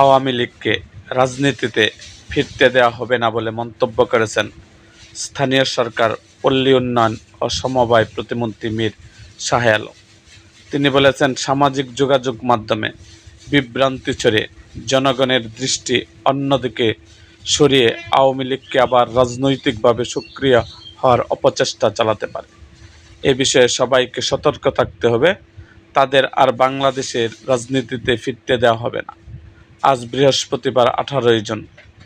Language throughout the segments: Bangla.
আওয়ামী লীগকে রাজনীতিতে ফিরতে দেওয়া হবে না বলে মন্তব্য করেছেন স্থানীয় সরকার, পল্লী উন্নয়ন ও সমবায় প্রতিমন্ত্রী মীর শাহে আলম। তিনি বলেছেন, সামাজিক যোগাযোগ মাধ্যমে বিভ্রান্তি ছড়িয়ে জনগণের দৃষ্টি অন্যদিকে সরিয়ে আওয়ামী লীগকে আবার রাজনৈতিকভাবে সক্রিয় হওয়ার অপচেষ্টা চালাতে পারে। এ বিষয়ে সবাইকে সতর্ক থাকতে হবে। তাদের আর বাংলাদেশের রাজনীতিতে ফিরতে দেওয়া হবে না। আজ বৃহস্পতিবার 18 জুন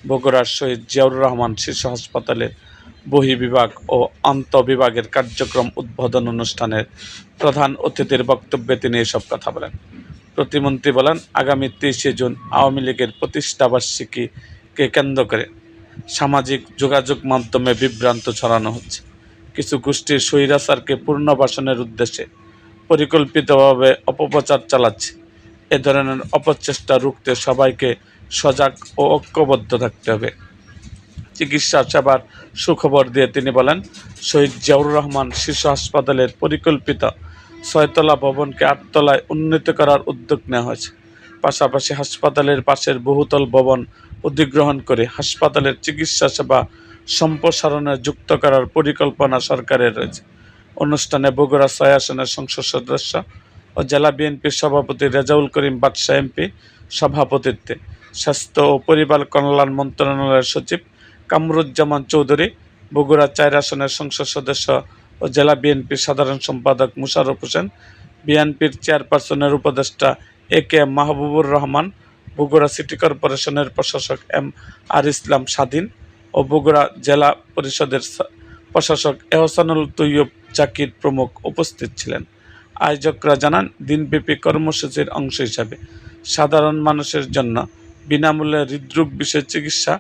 বগুড়ার শহীদ জিয়াউর রহমান শিশু হাসপাতালের বহির্বিভাগ ও আন্তঃবিভাগের কার্যক্রম উদ্বোধন অনুষ্ঠানের প্রধান অতিথির বক্তব্যে তিনি এসব কথা বলেন। প্রতিমন্ত্রী বলেন, আগামী 23 জুন আওয়ামী লীগের প্রতিষ্ঠাবার্ষিকীকে কেন্দ্র করে সামাজিক যোগাযোগ মাধ্যমে বিভ্রান্ত ছড়ানো হচ্ছে। কিছু গোষ্ঠীর স্বৈরাচারকে পুনর্বাসনের উদ্দেশ্যে পরিকল্পিতভাবে অপপ্রচার চালাচ্ছে। এ ধরনের অপচেষ্টা রুখতে সবাইকে সজাগ ও ঐক্যবদ্ধ থাকতে হবে। চিকিৎসা সেবার সুখবর দিয়ে তিনি বলেন, শহীদ জিয়াউর রহমান শিশু হাসপাতালের পরিকল্পিত 6তলা ভবনকে 8 তলায় উন্নীত করার উদ্যোগ নেওয়া হয়েছে। পাশাপাশি হাসপাতালের পাশের বহুতল ভবন অধিগ্রহণ করে হাসপাতালের চিকিৎসা সেবা সম্প্রসারণে যুক্ত করার পরিকল্পনা সরকারের রয়েছে। অনুষ্ঠানে বগুড়া 6 আসনের সংসদ সদস্য ও জেলা বিএনপির সভাপতি রেজাউল করিম বাদশা এমপি সভাপতিত্বে স্বাস্থ্য ও পরিবার কল্যাণ মন্ত্রণালয়ের সচিব কামরুজ্জামান চৌধুরী, বগুড়া 4 আসনের সংসদ সদস্য ও জেলা বিএনপির সাধারণ সম্পাদক মুশাররফ হোসেন, বিএনপির চেয়ারপারসনের উপদেষ্টা AK মাহবুবুর রহমান, বগুড়া সিটি কর্পোরেশনের প্রশাসক MR ইসলাম স্বাধীন ও বগুড়া জেলা পরিষদের প্রশাসক এহসানুল তৈয়ব জাকির প্রমুখ উপস্থিত ছিলেন। আয়োজকরা জানান, দিনব্যাপী কর্মসূচির অংশ হিসাবে সাধারণ মানুষের জন্য বিনামূল্যে হৃদরোগ বিষয়ে চিকিৎসা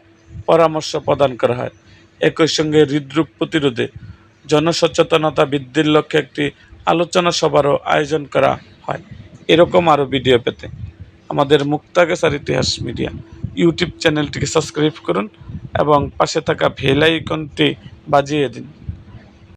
পরামর্শ প্রদান করা হয়। একই সঙ্গে হৃদরোগ প্রতিরোধে জনসচেতনতা বৃদ্ধির লক্ষ্যে একটি আলোচনা সভারও আয়োজন করা হয়। এরকম আরও ভিডিও পেতে আমাদের মুক্তাগাছার ইতিহাস মিডিয়া ইউটিউব চ্যানেলটিকে সাবস্ক্রাইব করুন এবং পাশে থাকা বেল আইকনটি বাজিয়ে দিন।